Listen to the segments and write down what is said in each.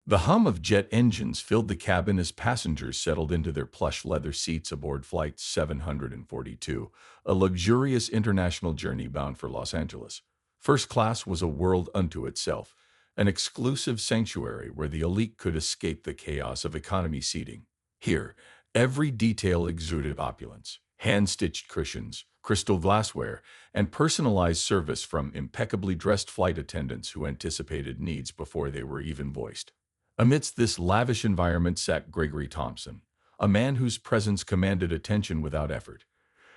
The hum of jet engines filled the cabin as passengers settled into their plush leather seats aboard Flight 742, a luxurious international journey bound for Los Angeles. First class was a world unto itself, an exclusive sanctuary where the elite could escape the chaos of economy seating. Here, every detail exuded opulence: hand-stitched cushions, crystal glassware, and personalized service from impeccably dressed flight attendants who anticipated needs before they were even voiced. Amidst this lavish environment sat Gregory Thompson, a man whose presence commanded attention without effort.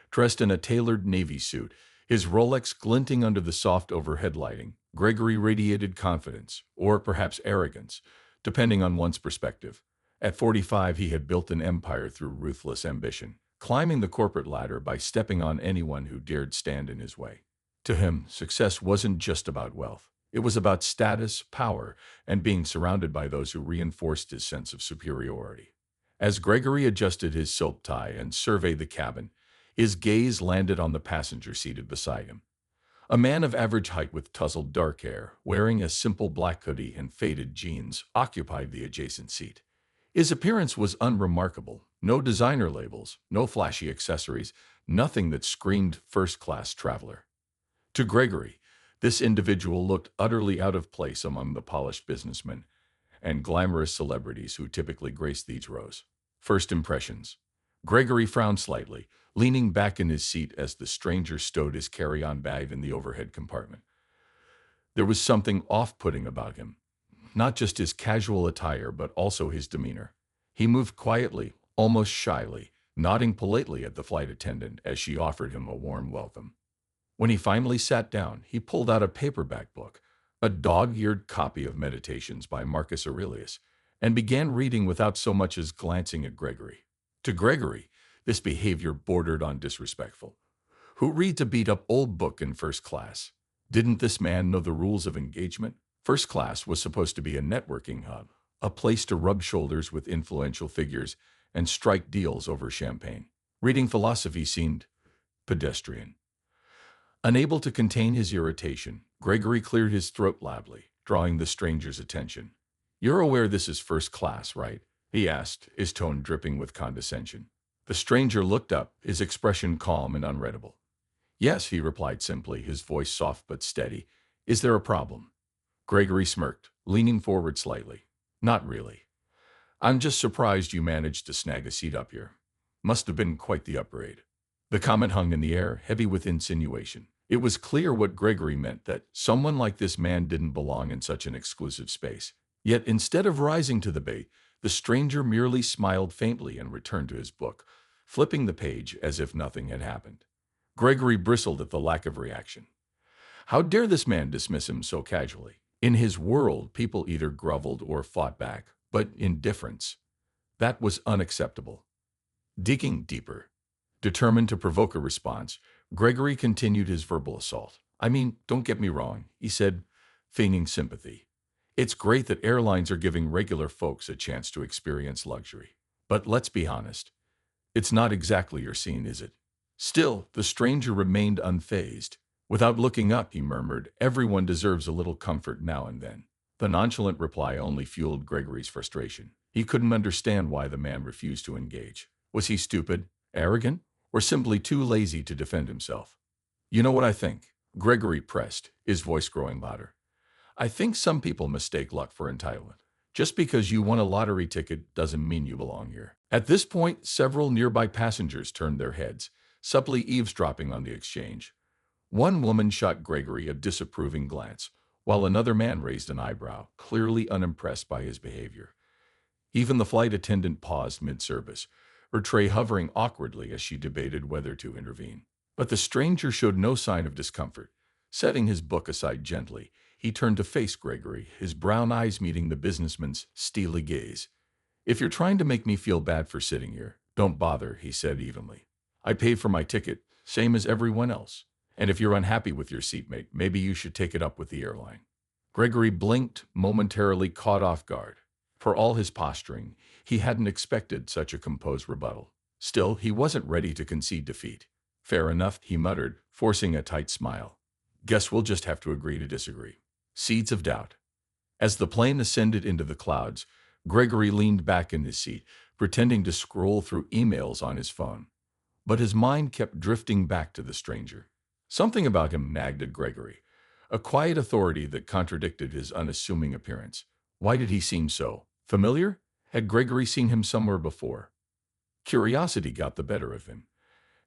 Dressed in a tailored navy suit, his Rolex glinting under the soft overhead lighting, Gregory radiated confidence, or perhaps arrogance, depending on one's perspective. At 45, he had built an empire through ruthless ambition, climbing the corporate ladder by stepping on anyone who dared stand in his way. To him, success wasn't just about wealth. It was about status, power, and being surrounded by those who reinforced his sense of superiority. As Gregory adjusted his silk tie and surveyed the cabin, his gaze landed on the passenger seated beside him. A man of average height with tousled dark hair, wearing a simple black hoodie and faded jeans, occupied the adjacent seat. His appearance was unremarkable. No designer labels, no flashy accessories, nothing that screamed first-class traveler. To Gregory, this individual looked utterly out of place among the polished businessmen and glamorous celebrities who typically graced these rows. First impressions. Gregory frowned slightly, leaning back in his seat as the stranger stowed his carry-on bag in the overhead compartment. There was something off-putting about him, not just his casual attire but also his demeanor. He moved quietly, almost shyly, nodding politely at the flight attendant as she offered him a warm welcome. When he finally sat down, he pulled out a paperback book, a dog-eared copy of Meditations by Marcus Aurelius, and began reading without so much as glancing at Gregory. To Gregory, this behavior bordered on disrespectful. Who reads a beat-up old book in first class? Didn't this man know the rules of engagement? First class was supposed to be a networking hub, a place to rub shoulders with influential figures and strike deals over champagne. Reading philosophy seemed pedestrian. Unable to contain his irritation, Gregory cleared his throat loudly, drawing the stranger's attention. "You're aware this is first class, right?" he asked, his tone dripping with condescension. The stranger looked up, his expression calm and unreadable. "Yes," he replied simply, his voice soft but steady. "Is there a problem?" Gregory smirked, leaning forward slightly. "Not really. I'm just surprised you managed to snag a seat up here. Must have been quite the upgrade." The comment hung in the air, heavy with insinuation. It was clear what Gregory meant, that someone like this man didn't belong in such an exclusive space. Yet instead of rising to the bait, the stranger merely smiled faintly and returned to his book, flipping the page as if nothing had happened. Gregory bristled at the lack of reaction. How dare this man dismiss him so casually? In his world, people either groveled or fought back, but indifference. That was unacceptable. Digging deeper, determined to provoke a response, Gregory continued his verbal assault. "I mean, don't get me wrong," he said, feigning sympathy. "It's great that airlines are giving regular folks a chance to experience luxury. But let's be honest, it's not exactly your scene, is it?" Still, the stranger remained unfazed. Without looking up, he murmured, "Everyone deserves a little comfort now and then." The nonchalant reply only fueled Gregory's frustration. He couldn't understand why the man refused to engage. Was he stupid, arrogant, or simply too lazy to defend himself? "You know what I think?" Gregory pressed, his voice growing louder. "I think some people mistake luck for entitlement. Just because you won a lottery ticket doesn't mean you belong here." At this point, several nearby passengers turned their heads, subtly eavesdropping on the exchange. One woman shot Gregory a disapproving glance, while another man raised an eyebrow, clearly unimpressed by his behavior. Even the flight attendant paused mid-service, her tray hovering awkwardly as she debated whether to intervene. But the stranger showed no sign of discomfort. Setting his book aside gently, he turned to face Gregory, his brown eyes meeting the businessman's steely gaze. "If you're trying to make me feel bad for sitting here, don't bother," he said evenly. "I paid for my ticket, same as everyone else. And if you're unhappy with your seatmate, maybe you should take it up with the airline." Gregory blinked, momentarily caught off guard. For all his posturing, he hadn't expected such a composed rebuttal. Still, he wasn't ready to concede defeat. "Fair enough," he muttered, forcing a tight smile. "Guess we'll just have to agree to disagree." Seeds of doubt. As the plane ascended into the clouds, Gregory leaned back in his seat, pretending to scroll through emails on his phone. But his mind kept drifting back to the stranger. Something about him nagged at Gregory, a quiet authority that contradicted his unassuming appearance. Why did he seem so familiar? Had Gregory seen him somewhere before? Curiosity got the better of him,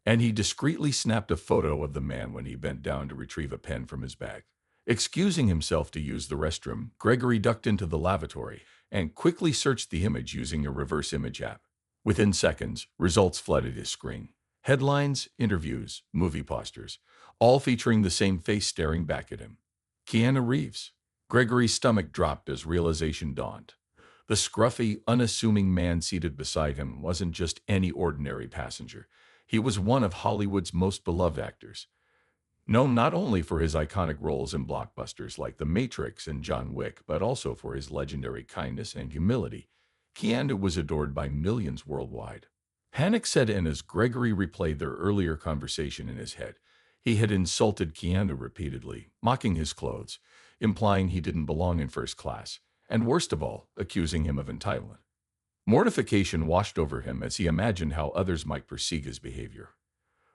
and he discreetly snapped a photo of the man when he bent down to retrieve a pen from his bag. Excusing himself to use the restroom, Gregory ducked into the lavatory and quickly searched the image using a reverse image app. Within seconds, results flooded his screen. Headlines, interviews, movie posters, all featuring the same face staring back at him. Keanu Reeves. Gregory's stomach dropped as realization dawned. The scruffy, unassuming man seated beside him wasn't just any ordinary passenger. He was one of Hollywood's most beloved actors, known not only for his iconic roles in blockbusters like The Matrix and John Wick, but also for his legendary kindness and humility. Keanu was adored by millions worldwide. Panic set in as Gregory replayed their earlier conversation in his head. He had insulted Keanu repeatedly, mocking his clothes, implying he didn't belong in first class, and worst of all, accusing him of entitlement. Mortification washed over him as he imagined how others might perceive his behavior.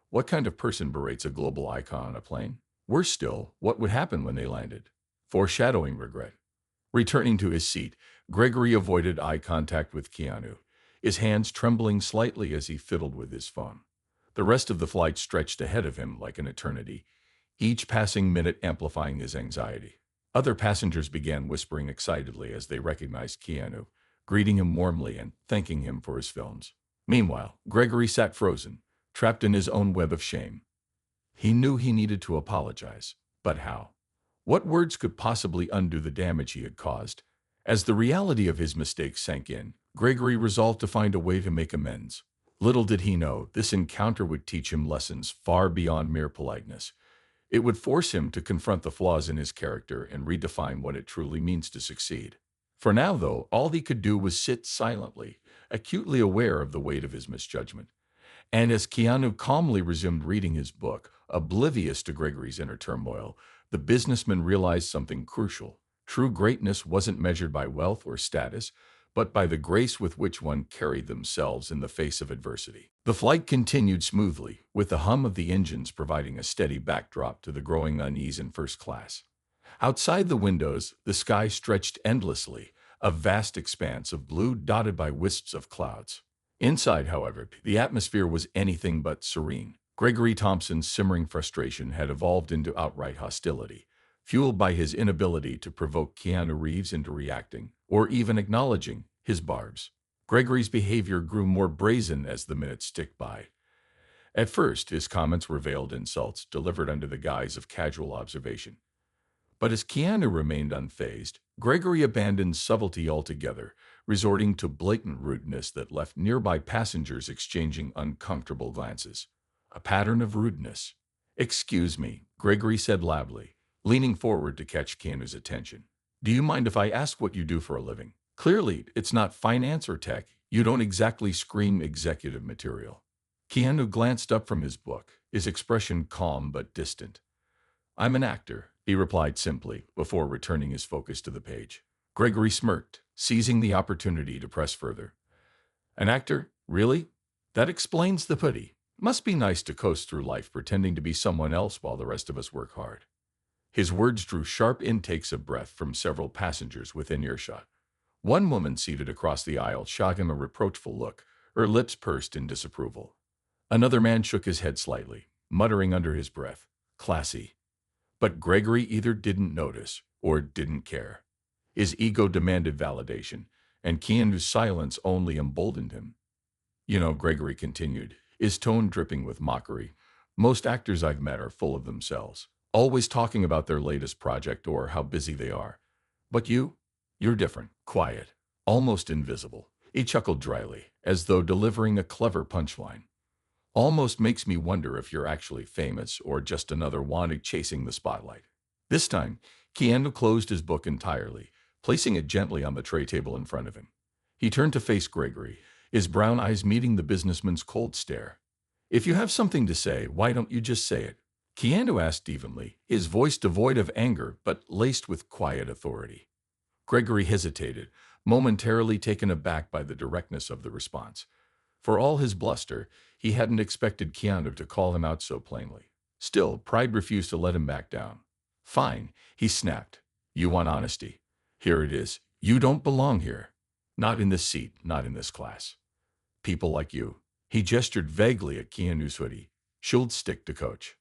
What kind of person berates a global icon on a plane? Worse still, what would happen when they landed? Foreshadowing regret. Returning to his seat, Gregory avoided eye contact with Keanu, his hands trembling slightly as he fiddled with his phone. The rest of the flight stretched ahead of him like an eternity, each passing minute amplifying his anxiety. Other passengers began whispering excitedly as they recognized Keanu, greeting him warmly and thanking him for his films. Meanwhile, Gregory sat frozen, trapped in his own web of shame. He knew he needed to apologize, but how? What words could possibly undo the damage he had caused? As the reality of his mistake sank in, Gregory resolved to find a way to make amends. Little did he know, this encounter would teach him lessons far beyond mere politeness. It would force him to confront the flaws in his character and redefine what it truly means to succeed. For now, though, all he could do was sit silently, acutely aware of the weight of his misjudgment. And as Keanu calmly resumed reading his book, oblivious to Gregory's inner turmoil, the businessman realized something crucial. True greatness wasn't measured by wealth or status, but by the grace with which one carried themselves in the face of adversity. The flight continued smoothly, with the hum of the engines providing a steady backdrop to the growing unease in first class. Outside the windows, the sky stretched endlessly, a vast expanse of blue dotted by wisps of clouds. Inside, however, the atmosphere was anything but serene. Gregory Thompson's simmering frustration had evolved into outright hostility, fueled by his inability to provoke Keanu Reeves into reacting, or even acknowledging, his barbs. Gregory's behavior grew more brazen as the minutes ticked by. At first, his comments were veiled insults delivered under the guise of casual observation. But as Keanu remained unfazed, Gregory abandoned subtlety altogether, resorting to blatant rudeness that left nearby passengers exchanging uncomfortable glances. A pattern of rudeness. "Excuse me," Gregory said loudly, leaning forward to catch Keanu's attention. "Do you mind if I ask what you do for a living? Clearly, it's not finance or tech. You don't exactly scream executive material." Keanu glanced up from his book, his expression calm but distant. "I'm an actor," he replied simply, before returning his focus to the page. Gregory smirked, seizing the opportunity to press further. "An actor? Really? That explains the putty. Must be nice to coast through life pretending to be someone else while the rest of us work hard." His words drew sharp intakes of breath from several passengers within earshot. One woman seated across the aisle shot him a reproachful look, her lips pursed in disapproval. Another man shook his head slightly, muttering under his breath, "Classy." But Gregory either didn't notice or didn't care. His ego demanded validation, and Keanu's silence only emboldened him. "You know," Gregory continued, his tone dripping with mockery, "most actors I've met are full of themselves, always talking about their latest project or how busy they are. But you're different, quiet, almost invisible." He chuckled dryly, as though delivering a clever punchline. "Almost makes me wonder if you're actually famous or just another wannabe chasing the spotlight." This time, Keanu closed his book entirely, placing it gently on the tray table in front of him. He turned to face Gregory, his brown eyes meeting the businessman's cold stare. "If you have something to say, why don't you just say it?" Keanu asked evenly, his voice devoid of anger but laced with quiet authority. Gregory hesitated, momentarily taken aback by the directness of the response. For all his bluster, he hadn't expected Keanu to call him out so plainly. Still, pride refused to let him back down. Fine, he snapped. You want honesty. Here it is. You don't belong here. Not in this seat, not in this class. People like you. He gestured vaguely at Keanu's hoodie. Should stick to coach.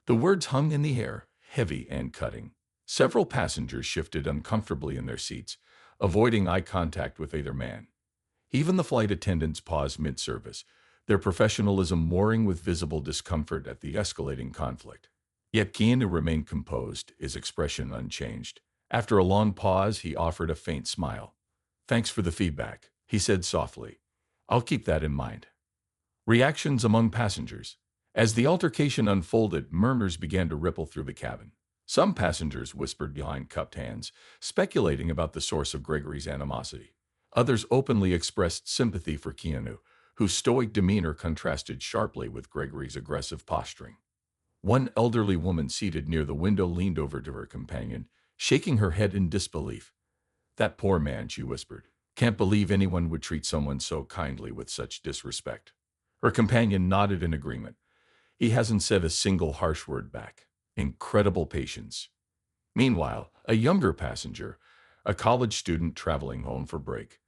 The words hung in the air, heavy and cutting. Several passengers shifted uncomfortably in their seats, avoiding eye contact with either man. Even the flight attendants paused mid-service, their professionalism warring with visible discomfort at the escalating conflict. Yet Keanu remained composed, his expression unchanged. After a long pause, he offered a faint smile. Thanks for the feedback, he said softly. I'll keep that in mind. Reactions among passengers. As the altercation unfolded, murmurs began to ripple through the cabin. Some passengers whispered behind cupped hands, speculating about the source of Gregory's animosity. Others openly expressed sympathy for Keanu, whose stoic demeanor contrasted sharply with Gregory's aggressive posturing. One elderly woman seated near the window leaned over to her companion, shaking her head in disbelief. That poor man, she whispered. Can't believe anyone would treat someone so kindly with such disrespect. Her companion nodded in agreement. He hasn't said a single harsh word back. Incredible patience. Meanwhile, a younger passenger, a college student traveling home for break,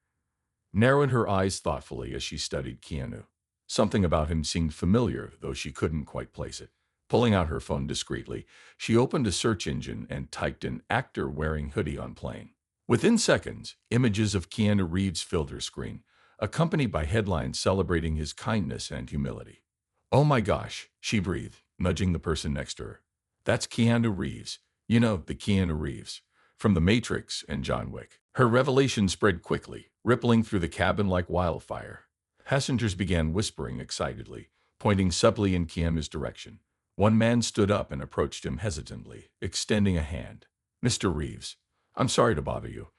narrowed her eyes thoughtfully as she studied Keanu. Something about him seemed familiar, though she couldn't quite place it. Pulling out her phone discreetly, she opened a search engine and typed in actor wearing hoodie on plane. Within seconds, images of Keanu Reeves filled her screen, accompanied by headlines celebrating his kindness and humility. Oh my gosh, she breathed, nudging the person next to her. That's Keanu Reeves. You know, the Keanu Reeves from The Matrix and John Wick. Her revelation spread quickly, rippling through the cabin like wildfire. Passengers began whispering excitedly, pointing subtly in Keanu's direction. One man stood up and approached him hesitantly, extending a hand. Mr. Reeves, I'm sorry to bother you,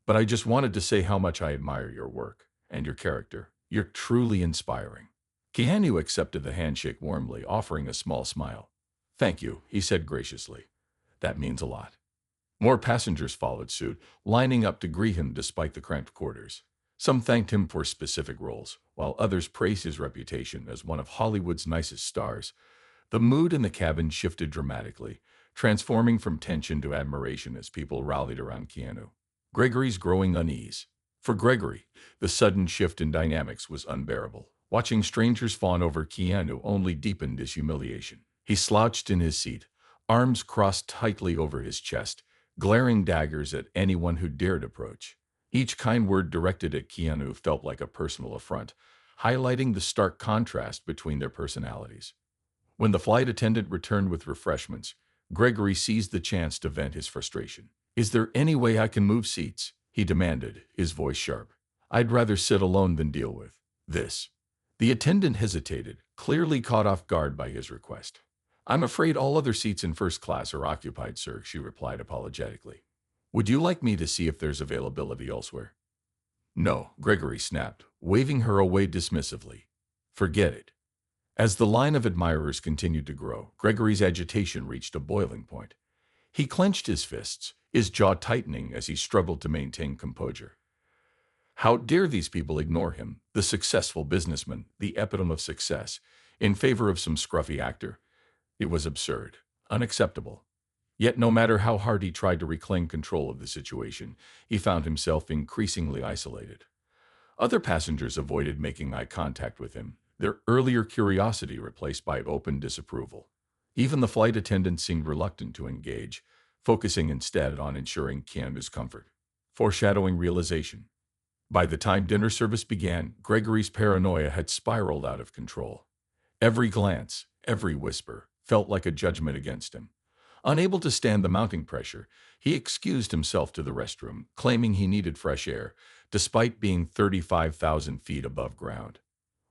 but I just wanted to say how much I admire your work and your character. You're truly inspiring. Keanu accepted the handshake warmly, offering a small smile. Thank you, he said graciously. That means a lot. More passengers followed suit, lining up to greet him despite the cramped quarters. Some thanked him for specific roles, while others praised his reputation as one of Hollywood's nicest stars. The mood in the cabin shifted dramatically, transforming from tension to admiration as people rallied around Keanu. Gregory's growing unease. For Gregory, the sudden shift in dynamics was unbearable. Watching strangers fawn over Keanu only deepened his humiliation. He slouched in his seat, arms crossed tightly over his chest, glaring daggers at anyone who dared approach. Each kind word directed at Keanu felt like a personal affront, highlighting the stark contrast between their personalities. When the flight attendant returned with refreshments, Gregory seized the chance to vent his frustration. Is there any way I can move seats? He demanded, his voice sharp. I'd rather sit alone than deal with this. The attendant hesitated, clearly caught off guard by his request. I'm afraid all other seats in first class are occupied, sir, she replied apologetically. Would you like me to see if there's availability elsewhere? No, Gregory snapped, waving her away dismissively. Forget it. As the line of admirers continued to grow, Gregory's agitation reached a boiling point. He clenched his fists, his jaw tightening as he struggled to maintain composure. How dare these people ignore him, the successful businessman, the epitome of success, in favor of some scruffy actor? It was absurd, unacceptable. Yet no matter how hard he tried to reclaim control of the situation, he found himself increasingly isolated. Other passengers avoided making eye contact with him, their earlier curiosity replaced by open disapproval. Even the flight attendants seemed reluctant to engage, focusing instead on ensuring Keanu's comfort. Foreshadowing realization. By the time dinner service began, Gregory's paranoia had spiraled out of control. Every glance, every whisper, felt like a judgment against him. Unable to stand the mounting pressure, he excused himself to the restroom, claiming he needed fresh air, despite being 35,000 feet above ground.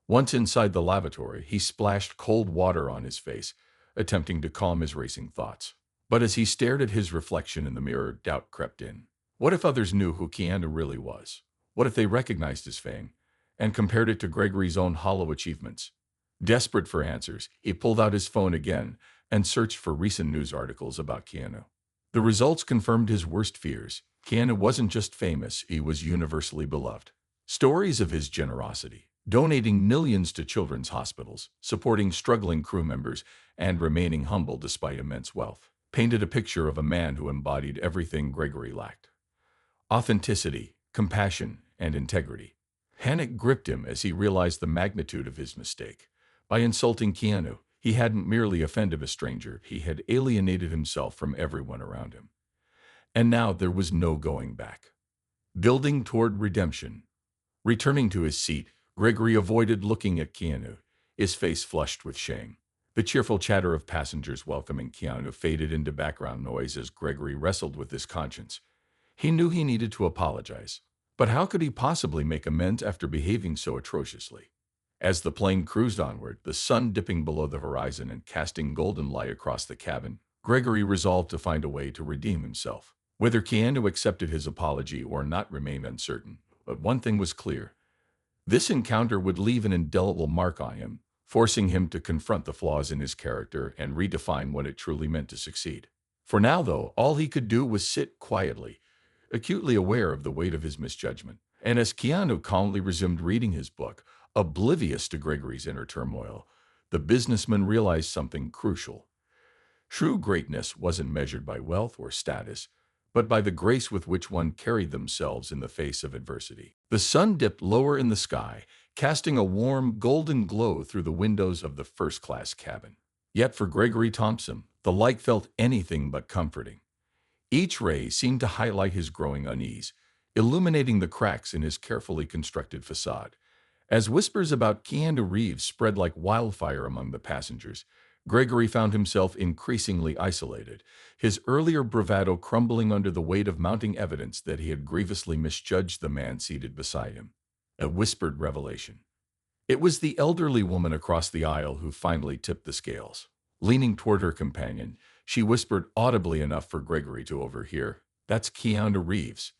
Once inside the lavatory, he splashed cold water on his face, attempting to calm his racing thoughts. But as he stared at his reflection in the mirror, doubt crept in. What if others knew who Keanu really was? What if they recognized his fame and compared it to Gregory's own hollow achievements? Desperate for answers, he pulled out his phone again and searched for recent news articles about Keanu. The results confirmed his worst fears. Keanu wasn't just famous, he was universally beloved. Stories of his generosity, donating millions to children's hospitals, supporting struggling crew members, and remaining humble despite immense wealth, painted a picture of a man who embodied everything Gregory lacked: authenticity, compassion, and integrity. Panic gripped him as he realized the magnitude of his mistake. By insulting Keanu, he hadn't merely offended a stranger, he had alienated himself from everyone around him. And now there was no going back. Building toward redemption. Returning to his seat, Gregory avoided looking at Keanu, his face flushed with shame. The cheerful chatter of passengers welcoming Keanu faded into background noise as Gregory wrestled with his conscience. He knew he needed to apologize. But how could he possibly make amends after behaving so atrociously? As the plane cruised onward, the sun dipping below the horizon and casting golden light across the cabin, Gregory resolved to find a way to redeem himself. Whether Keanu accepted his apology or not remained uncertain, but one thing was clear: this encounter would leave an indelible mark on him, forcing him to confront the flaws in his character and redefine what it truly meant to succeed. For now, though, all he could do was sit quietly, acutely aware of the weight of his misjudgment. And as Keanu calmly resumed reading his book, oblivious to Gregory's inner turmoil, the businessman realized something crucial. True greatness wasn't measured by wealth or status, but by the grace with which one carried themselves in the face of adversity. The sun dipped lower in the sky, casting a warm, golden glow through the windows of the first-class cabin. Yet for Gregory Thompson, the light felt anything but comforting. Each ray seemed to highlight his growing unease, illuminating the cracks in his carefully constructed facade. As whispers about Keanu Reeves spread like wildfire among the passengers, Gregory found himself increasingly isolated, his earlier bravado crumbling under the weight of mounting evidence that he had grievously misjudged the man seated beside him. A whispered revelation. It was the elderly woman across the aisle who finally tipped the scales. Leaning toward her companion, she whispered audibly enough for Gregory to overhear, "That's Keanu Reeves.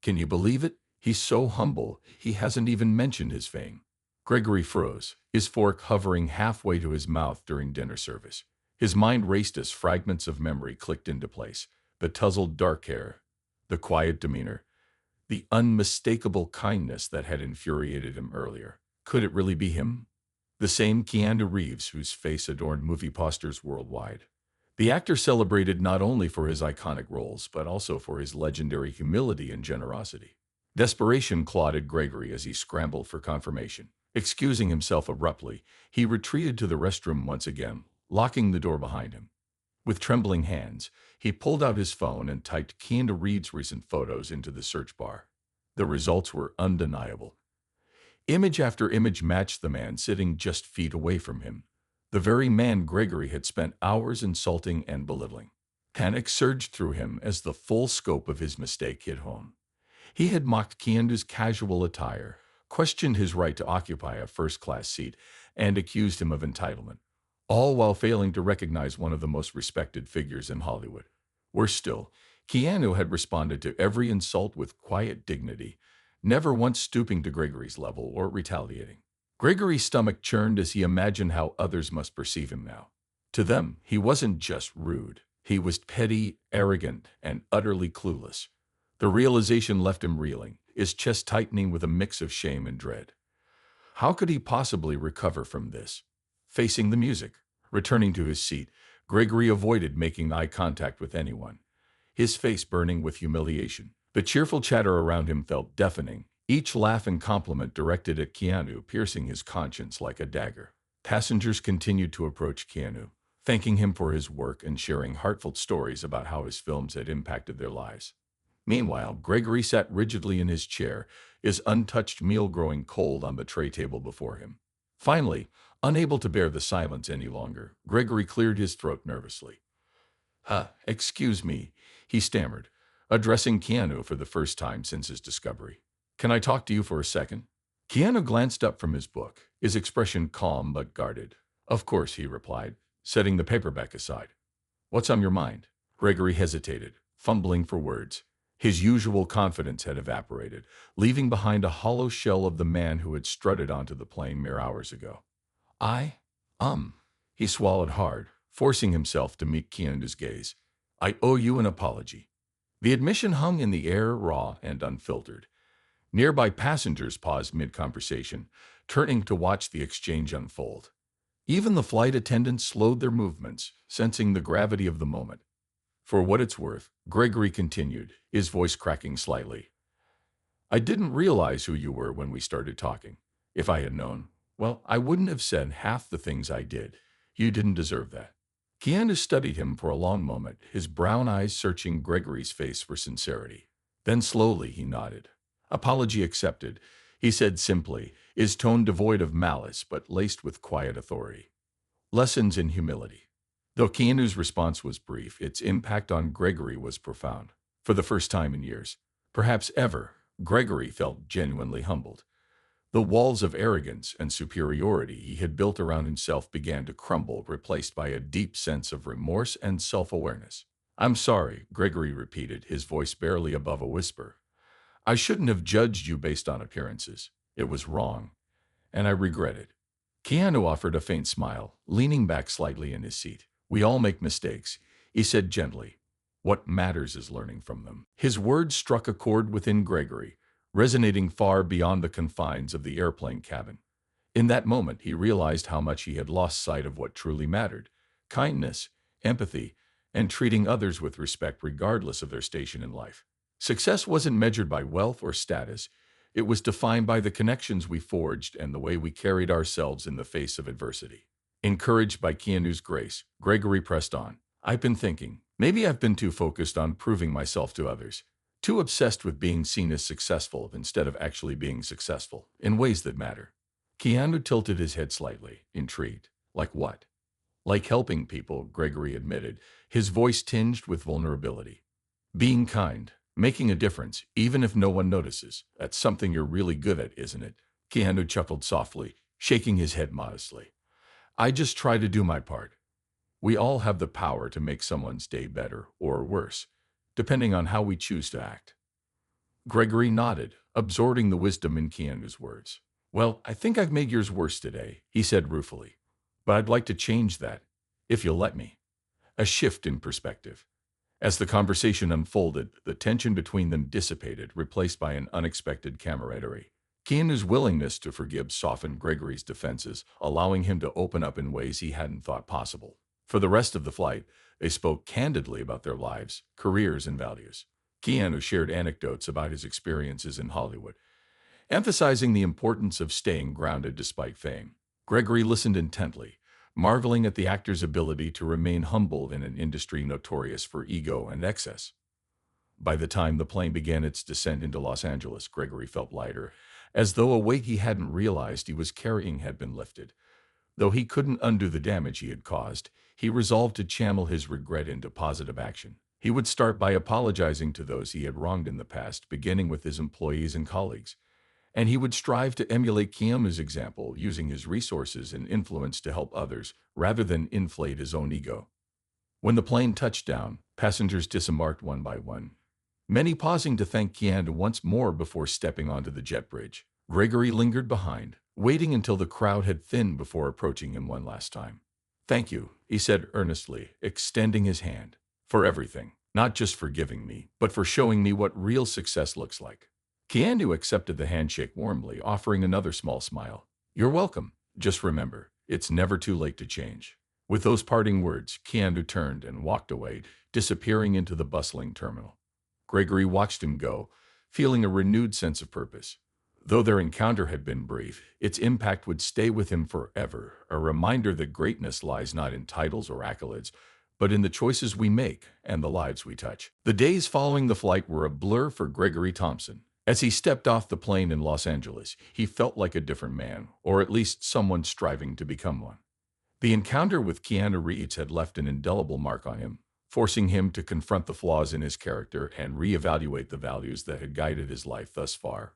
Can you believe it? He's so humble, he hasn't even mentioned his fame." Gregory froze, his fork hovering halfway to his mouth during dinner service. His mind raced as fragments of memory clicked into place: the tousled dark hair, the quiet demeanor, the unmistakable kindness that had infuriated him earlier. Could it really be him? The same Keanu Reeves whose face adorned movie posters worldwide. The actor celebrated not only for his iconic roles, but also for his legendary humility and generosity. Desperation clouded Gregory as he scrambled for confirmation. Excusing himself abruptly, he retreated to the restroom once again, locking the door behind him. With trembling hands, he pulled out his phone and typed Keanu Reeves' recent photos into the search bar. The results were undeniable. Image after image matched the man sitting just feet away from him, the very man Gregory had spent hours insulting and belittling. Panic surged through him as the full scope of his mistake hit home. He had mocked Keanu's casual attire, questioned his right to occupy a first-class seat, and accused him of entitlement, all while failing to recognize one of the most respected figures in Hollywood. Worse still, Keanu had responded to every insult with quiet dignity, never once stooping to Gregory's level or retaliating. Gregory's stomach churned as he imagined how others must perceive him now. To them, he wasn't just rude. He was petty, arrogant, and utterly clueless. The realization left him reeling, his chest tightening with a mix of shame and dread. How could he possibly recover from this? Facing the music, returning to his seat, Gregory avoided making eye contact with anyone, his face burning with humiliation. The cheerful chatter around him felt deafening, each laugh and compliment directed at Keanu piercing his conscience like a dagger. Passengers continued to approach Keanu, thanking him for his work and sharing heartfelt stories about how his films had impacted their lives. Meanwhile, Gregory sat rigidly in his chair, his untouched meal growing cold on the tray table before him. Finally, unable to bear the silence any longer, Gregory cleared his throat nervously. Excuse me," he stammered, addressing Keanu for the first time since his discovery. "Can I talk to you for a second?" Keanu glanced up from his book, his expression calm but guarded. "Of course," he replied, setting the paperback aside. "What's on your mind?" Gregory hesitated, fumbling for words. His usual confidence had evaporated, leaving behind a hollow shell of the man who had strutted onto the plane mere hours ago. I, he swallowed hard, forcing himself to meet Keanu's gaze. "I owe you an apology." The admission hung in the air, raw and unfiltered. Nearby passengers paused mid-conversation, turning to watch the exchange unfold. Even the flight attendants slowed their movements, sensing the gravity of the moment. For what it's worth, Gregory continued, his voice cracking slightly. I didn't realize who you were when we started talking. If I had known, well, I wouldn't have said half the things I did. You didn't deserve that. Keanu studied him for a long moment, his brown eyes searching Gregory's face for sincerity. Then slowly he nodded. Apology accepted, he said simply, his tone devoid of malice but laced with quiet authority. Lessons in humility. Though Keanu's response was brief, its impact on Gregory was profound. For the first time in years, perhaps ever, Gregory felt genuinely humbled. The walls of arrogance and superiority he had built around himself began to crumble, replaced by a deep sense of remorse and self-awareness. I'm sorry, Gregory repeated, his voice barely above a whisper. I shouldn't have judged you based on appearances. It was wrong, and I regret it. Keanu offered a faint smile, leaning back slightly in his seat. We all make mistakes, he said gently. What matters is learning from them. His words struck a chord within Gregory, resonating far beyond the confines of the airplane cabin. In that moment, he realized how much he had lost sight of what truly mattered: kindness, empathy, and treating others with respect regardless of their station in life. Success wasn't measured by wealth or status. It was defined by the connections we forged and the way we carried ourselves in the face of adversity. Encouraged by Keanu's grace, Gregory pressed on. I've been thinking, maybe I've been too focused on proving myself to others, too obsessed with being seen as successful instead of actually being successful, in ways that matter. Keanu tilted his head slightly, intrigued. Like what? Like helping people, Gregory admitted, his voice tinged with vulnerability. Being kind, making a difference, even if no one notices. That's something you're really good at, isn't it? Keanu chuckled softly, shaking his head modestly. I just try to do my part. We all have the power to make someone's day better or worse, depending on how we choose to act. Gregory nodded, absorbing the wisdom in Keanu's words. Well, I think I've made yours worse today, he said ruefully. But I'd like to change that, if you'll let me. A shift in perspective. As the conversation unfolded, the tension between them dissipated, replaced by an unexpected camaraderie. Keanu's willingness to forgive softened Gregory's defenses, allowing him to open up in ways he hadn't thought possible. For the rest of the flight, they spoke candidly about their lives, careers, and values. Keanu shared anecdotes about his experiences in Hollywood, emphasizing the importance of staying grounded despite fame. Gregory listened intently, marveling at the actor's ability to remain humble in an industry notorious for ego and excess. By the time the plane began its descent into Los Angeles, Gregory felt lighter, as though a weight he hadn't realized he was carrying had been lifted. Though he couldn't undo the damage he had caused, he resolved to channel his regret into positive action. He would start by apologizing to those he had wronged in the past, beginning with his employees and colleagues. And he would strive to emulate Keanu's example, using his resources and influence to help others, rather than inflate his own ego. When the plane touched down, passengers disembarked one by one, many pausing to thank Keanu once more before stepping onto the jet bridge. Gregory lingered behind, waiting until the crowd had thinned before approaching him one last time. Thank you, he said earnestly, extending his hand. For everything. Not just for giving me, but for showing me what real success looks like. Keanu accepted the handshake warmly, offering another small smile. You're welcome. Just remember, it's never too late to change. With those parting words, Keanu turned and walked away, disappearing into the bustling terminal. Gregory watched him go, feeling a renewed sense of purpose. Though their encounter had been brief, its impact would stay with him forever, a reminder that greatness lies not in titles or accolades, but in the choices we make and the lives we touch. The days following the flight were a blur for Gregory Thompson. As he stepped off the plane in Los Angeles, he felt like a different man, or at least someone striving to become one. The encounter with Keanu Reeves had left an indelible mark on him, forcing him to confront the flaws in his character and reevaluate the values that had guided his life thus far.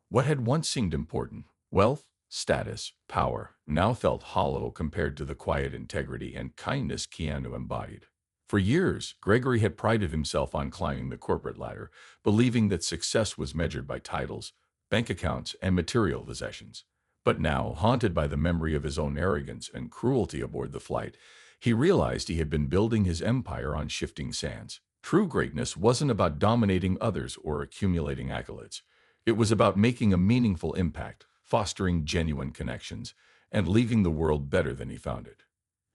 What had once seemed important, wealth, status, power, now felt hollow compared to the quiet integrity and kindness Keanu embodied. For years, Gregory had prided himself on climbing the corporate ladder, believing that success was measured by titles, bank accounts, and material possessions. But now, haunted by the memory of his own arrogance and cruelty aboard the flight, he realized he had been building his empire on shifting sands. True greatness wasn't about dominating others or accumulating accolades. It was about making a meaningful impact, fostering genuine connections, and leaving the world better than he found it.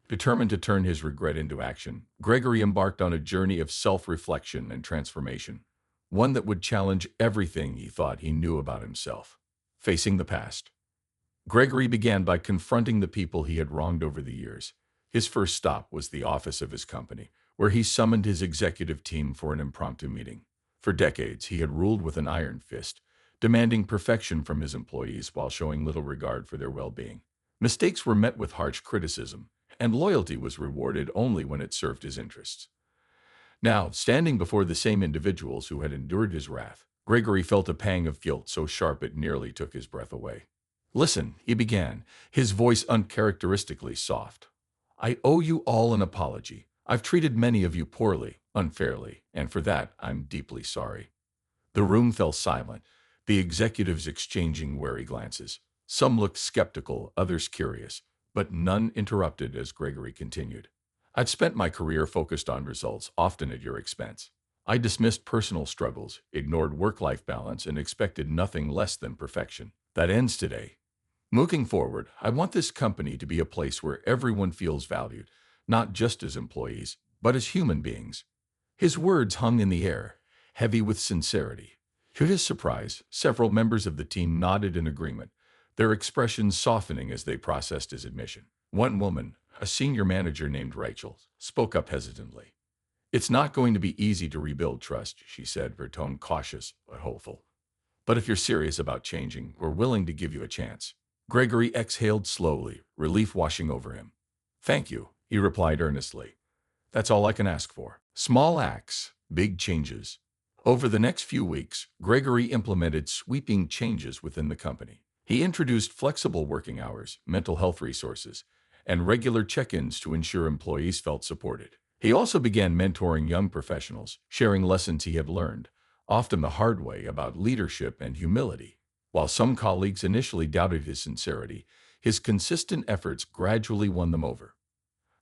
Determined to turn his regret into action, Gregory embarked on a journey of self-reflection and transformation, one that would challenge everything he thought he knew about himself. Facing the past, Gregory began by confronting the people he had wronged over the years. His first stop was the office of his company, where he summoned his executive team for an impromptu meeting. For decades, he had ruled with an iron fist, demanding perfection from his employees while showing little regard for their well-being. Mistakes were met with harsh criticism, and loyalty was rewarded only when it served his interests. Now, standing before the same individuals who had endured his wrath, Gregory felt a pang of guilt so sharp it nearly took his breath away. "Listen," he began, his voice uncharacteristically soft. "I owe you all an apology. I've treated many of you poorly, unfairly, and for that I'm deeply sorry." The room fell silent, the executives exchanging wary glances. Some looked skeptical, others curious, but none interrupted as Gregory continued. "I've spent my career focused on results, often at your expense. I dismissed personal struggles, ignored work-life balance, and expected nothing less than perfection. That ends today. Moving forward, I want this company to be a place where everyone feels valued, not just as employees, but as human beings." His words hung in the air, heavy with sincerity. To his surprise, several members of the team nodded in agreement, their expressions softening as they processed his admission. One woman, a senior manager named Rachel, spoke up hesitantly. "It's not going to be easy to rebuild trust," she said, her tone cautious but hopeful. "But if you're serious about changing, we're willing to give you a chance." Gregory exhaled slowly, relief washing over him. "Thank you," he replied earnestly. "That's all I can ask for. Small acts, big changes." Over the next few weeks, Gregory implemented sweeping changes within the company. He introduced flexible working hours, mental health resources, and regular check-ins to ensure employees felt supported. He also began mentoring young professionals, sharing lessons he had learned, often the hard way, about leadership and humility. While some colleagues initially doubted his sincerity, his consistent efforts gradually won them over.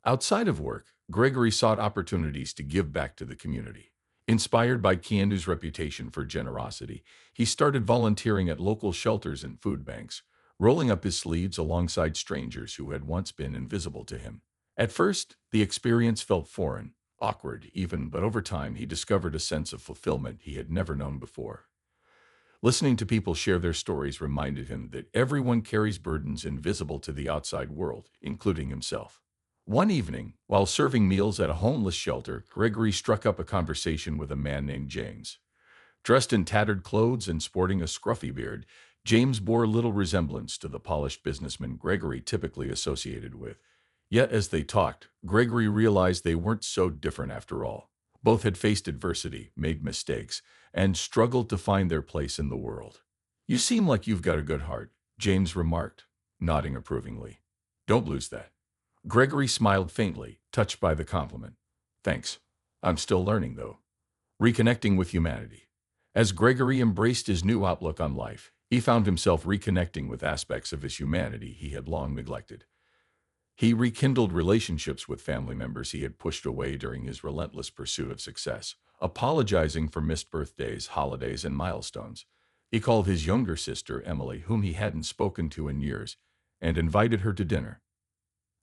Outside of work, Gregory sought opportunities to give back to the community. Inspired by Keanu's reputation for generosity, he started volunteering at local shelters and food banks, rolling up his sleeves alongside strangers who had once been invisible to him. At first, the experience felt foreign, awkward even, but over time he discovered a sense of fulfillment he had never known before. Listening to people share their stories reminded him that everyone carries burdens invisible to the outside world, including himself. One evening, while serving meals at a homeless shelter, Gregory struck up a conversation with a man named James. Dressed in tattered clothes and sporting a scruffy beard, James bore little resemblance to the polished businessman Gregory typically associated with. Yet as they talked, Gregory realized they weren't so different after all. Both had faced adversity, made mistakes, and struggled to find their place in the world. "You seem like you've got a good heart," James remarked, nodding approvingly. "Don't lose that." Gregory smiled faintly, touched by the compliment. "Thanks. I'm still learning, though." Reconnecting with humanity. As Gregory embraced his new outlook on life, he found himself reconnecting with aspects of his humanity he had long neglected. He rekindled relationships with family members he had pushed away during his relentless pursuit of success, apologizing for missed birthdays, holidays, and milestones. He called his younger sister, Emily, whom he hadn't spoken to in years, and invited her to dinner.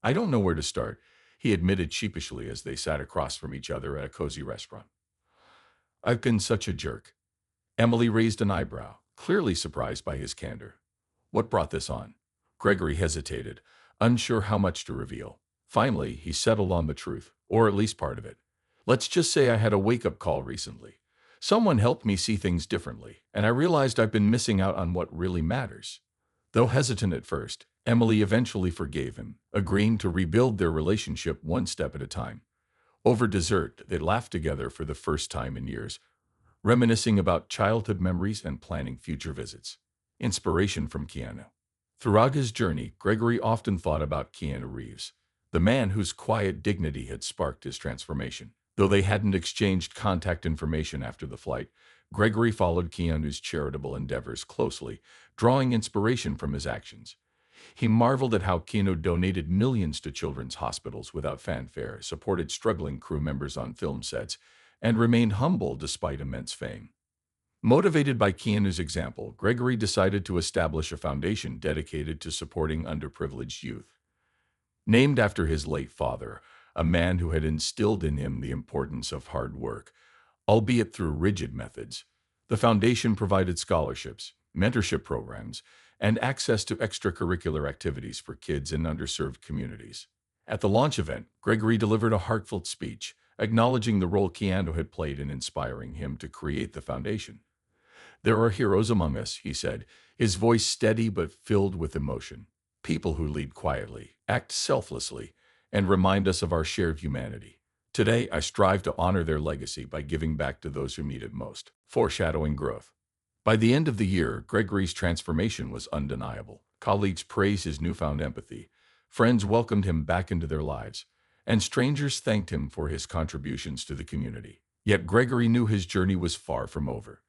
"I don't know where to start," he admitted sheepishly as they sat across from each other at a cozy restaurant. "I've been such a jerk." Emily raised an eyebrow, clearly surprised by his candor. "What brought this on?" Gregory hesitated, unsure how much to reveal. Finally, he settled on the truth, or at least part of it. "Let's just say I had a wake-up call recently. Someone helped me see things differently, and I realized I've been missing out on what really matters." Though hesitant at first, Emily eventually forgave him, agreeing to rebuild their relationship one step at a time. Over dessert, they laughed together for the first time in years, reminiscing about childhood memories and planning future visits. Inspiration from Keanu. Throughout his journey, Gregory often thought about Keanu Reeves, the man whose quiet dignity had sparked his transformation. Though they hadn't exchanged contact information after the flight, Gregory followed Keanu's charitable endeavors closely, drawing inspiration from his actions. He marveled at how Keanu donated millions to children's hospitals without fanfare, supported struggling crew members on film sets, and remained humble despite immense fame. Motivated by Keanu's example, Gregory decided to establish a foundation dedicated to supporting underprivileged youth. Named after his late father, a man who had instilled in him the importance of hard work, albeit through rigid methods, the foundation provided scholarships, mentorship programs, and access to extracurricular activities for kids in underserved communities. At the launch event, Gregory delivered a heartfelt speech, acknowledging the role Keanu had played in inspiring him to create the foundation. "There are heroes among us," he said, his voice steady but filled with emotion. "People who lead quietly, act selflessly, and remind us of our shared humanity. Today, I strive to honor their legacy by giving back to those who need it most," foreshadowing growth. By the end of the year, Gregory's transformation was undeniable. Colleagues praised his newfound empathy, friends welcomed him back into their lives, and strangers thanked him for his contributions to the community. Yet Gregory knew his journey was far from over.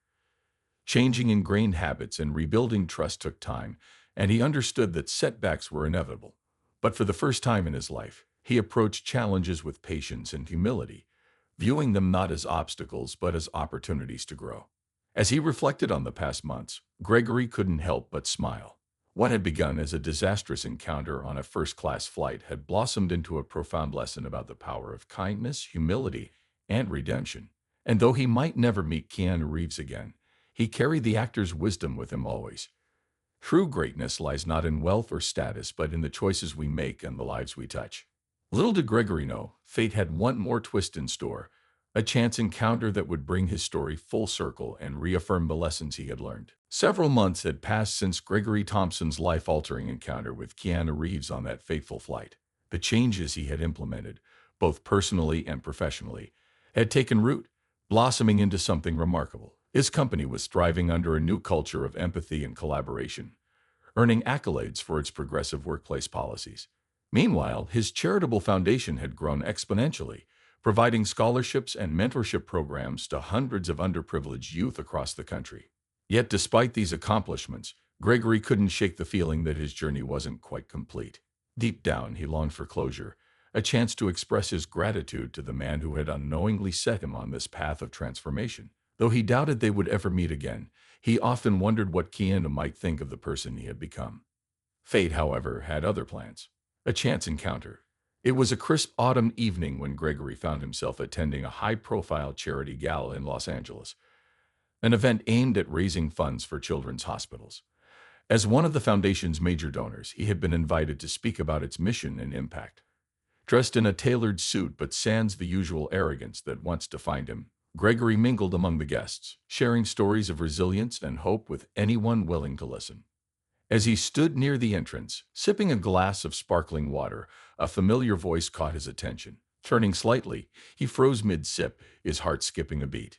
Changing ingrained habits and rebuilding trust took time, and he understood that setbacks were inevitable. But for the first time in his life, he approached challenges with patience and humility, viewing them not as obstacles but as opportunities to grow. As he reflected on the past months, Gregory couldn't help but smile. What had begun as a disastrous encounter on a first-class flight had blossomed into a profound lesson about the power of kindness, humility, and redemption. And though he might never meet Keanu Reeves again, he carried the actor's wisdom with him always. True greatness lies not in wealth or status, but in the choices we make and the lives we touch. Little did Gregory know, fate had one more twist in store, a chance encounter that would bring his story full circle and reaffirm the lessons he had learned. Several months had passed since Gregory Thompson's life-altering encounter with Keanu Reeves on that fateful flight. The changes he had implemented, both personally and professionally, had taken root, blossoming into something remarkable. His company was thriving under a new culture of empathy and collaboration, earning accolades for its progressive workplace policies. Meanwhile, his charitable foundation had grown exponentially, providing scholarships and mentorship programs to hundreds of underprivileged youth across the country. Yet despite these accomplishments, Gregory couldn't shake the feeling that his journey wasn't quite complete. Deep down, he longed for closure, a chance to express his gratitude to the man who had unknowingly set him on this path of transformation. Though he doubted they would ever meet again, he often wondered what Keanu might think of the person he had become. Fate, however, had other plans. A chance encounter. It was a crisp autumn evening when Gregory found himself attending a high-profile charity gala in Los Angeles, an event aimed at raising funds for children's hospitals. As one of the foundation's major donors, he had been invited to speak about its mission and impact. Dressed in a tailored suit but sans the usual arrogance that once defined him, Gregory mingled among the guests, sharing stories of resilience and hope with anyone willing to listen. As he stood near the entrance, sipping a glass of sparkling water, a familiar voice caught his attention. Turning slightly, he froze mid-sip, his heart skipping a beat.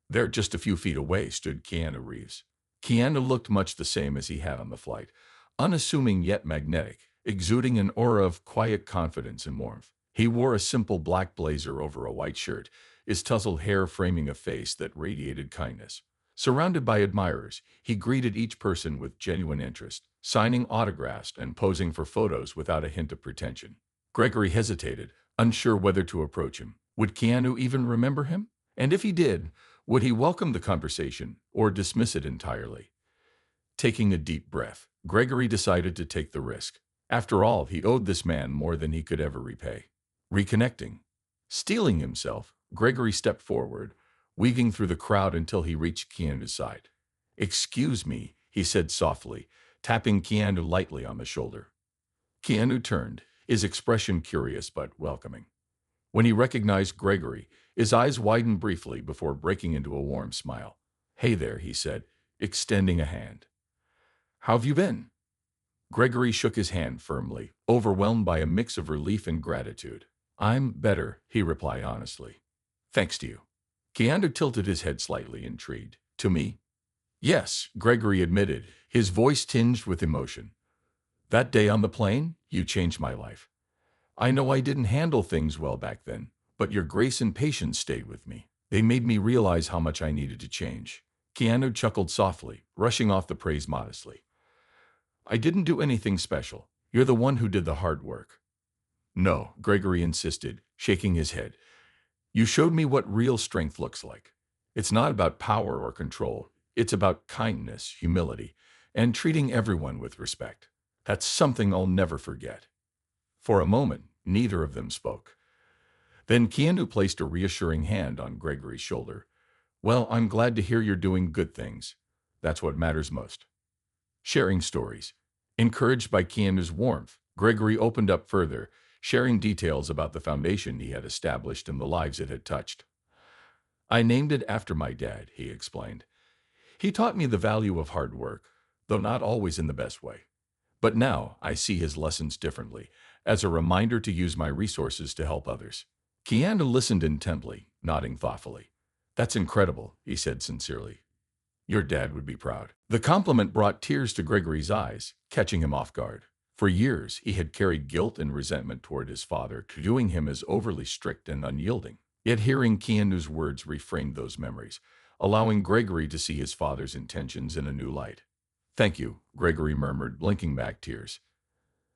There, just a few feet away, stood Keanu Reeves. Keanu looked much the same as he had on the flight, unassuming yet magnetic, exuding an aura of quiet confidence and warmth. He wore a simple black blazer over a white shirt, his tousled hair framing a face that radiated kindness. Surrounded by admirers, he greeted each person with genuine interest, signing autographs and posing for photos without a hint of pretension. Gregory hesitated, unsure whether to approach him. Would Keanu even remember him? And if he did, would he welcome the conversation or dismiss it entirely? Taking a deep breath, Gregory decided to take the risk. After all, he owed this man more than he could ever repay. Reconnecting. Steeling himself, Gregory stepped forward, weaving through the crowd until he reached Keanu's side. "Excuse me," he said softly, tapping Keanu lightly on the shoulder. Keanu turned, his expression curious but welcoming. When he recognized Gregory, his eyes widened briefly before breaking into a warm smile. "Hey there," he said, extending a hand. "How have you been?" Gregory shook his hand firmly, overwhelmed by a mix of relief and gratitude. "I'm better," he replied honestly. "Thanks to you." Keanu tilted his head slightly, intrigued. "To me?" "Yes," Gregory admitted, his voice tinged with emotion. "That day on the plane, you changed my life. I know I didn't handle things well back then, but your grace and patience stayed with me. They made me realize how much I needed to change." Keanu chuckled softly, brushing off the praise modestly. "I didn't do anything special. You're the one who did the hard work." "No," Gregory insisted, shaking his head. You showed me what real strength looks like. It's not about power or control. It's about kindness, humility, and treating everyone with respect. That's something I'll never forget." For a moment, neither of them spoke. Then Keanu placed a reassuring hand on Gregory's shoulder. "Well, I'm glad to hear you're doing good things. That's what matters most." Sharing stories. Encouraged by Keanu's warmth, Gregory opened up further, sharing details about the foundation he had established and the lives it had touched. "I named it after my dad," he explained. "He taught me the value of hard work, though not always in the best way. But now I see his lessons differently, as a reminder to use my resources to help others." Keanu listened intently, nodding thoughtfully. "That's incredible," he said sincerely. "Your dad would be proud." The compliment brought tears to Gregory's eyes, catching him off guard. For years, he had carried guilt and resentment toward his father, viewing him as overly strict and unyielding. Yet hearing Keanu's words reframed those memories, allowing Gregory to see his father's intentions in a new light. "Thank you," Gregory murmured, blinking back tears.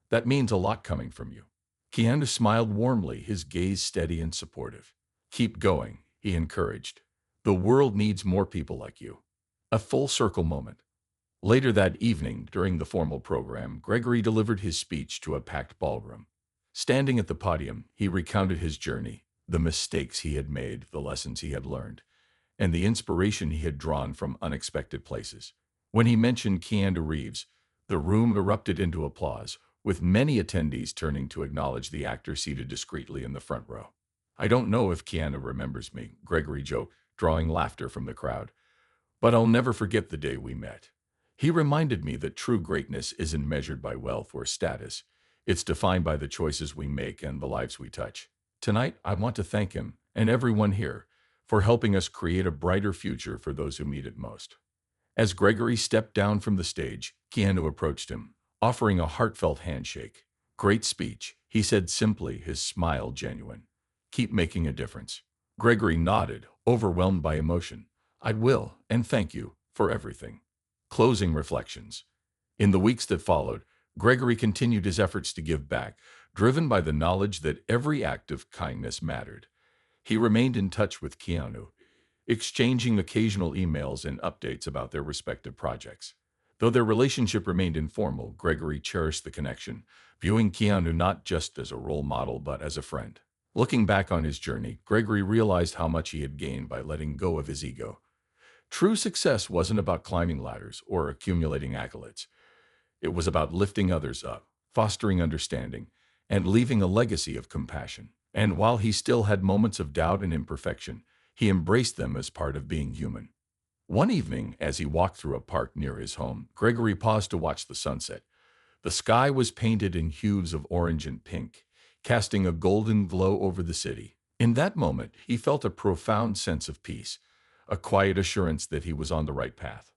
"That means a lot coming from you." Keanu smiled warmly, his gaze steady and supportive. "Keep going," he encouraged. "The world needs more people like you." A full circle moment. Later that evening, during the formal program, Gregory delivered his speech to a packed ballroom. Standing at the podium, he recounted his journey, the mistakes he had made, the lessons he had learned, and the inspiration he had drawn from unexpected places. When he mentioned Keanu Reeves, the room erupted into applause, with many attendees turning to acknowledge the actor seated discreetly in the front row. "I don't know if Keanu remembers me," Gregory joked, drawing laughter from the crowd, "but I'll never forget the day we met. He reminded me that true greatness isn't measured by wealth or status. It's defined by the choices we make and the lives we touch." Tonight, I want to thank him, and everyone here, for helping us create a brighter future for those who need it most. As Gregory stepped down from the stage, Keanu approached him, offering a heartfelt handshake. "Great speech," he said simply, his smile genuine. "Keep making a difference." Gregory nodded, overwhelmed by emotion. "I will, and thank you for everything." Closing reflections. In the weeks that followed, Gregory continued his efforts to give back, driven by the knowledge that every act of kindness mattered. He remained in touch with Keanu, exchanging occasional emails and updates about their respective projects. Though their relationship remained informal, Gregory cherished the connection, viewing Keanu not just as a role model but as a friend. Looking back on his journey, Gregory realized how much he had gained by letting go of his ego. True success wasn't about climbing ladders or accumulating accolades. It was about lifting others up, fostering understanding, and leaving a legacy of compassion. And while he still had moments of doubt and imperfection, he embraced them as part of being human. One evening, as he walked through a park near his home, Gregory paused to watch the sunset. The sky was painted in hues of orange and pink, casting a golden glow over the city. In that moment, he felt a profound sense of peace, a quiet assurance that he was on the right path.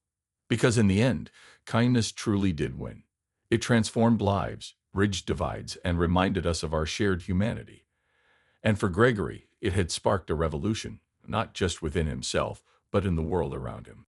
Because in the end, kindness truly did win. It transformed lives, bridged divides, and reminded us of our shared humanity. And for Gregory, it had sparked a revolution, not just within himself, but in the world around him.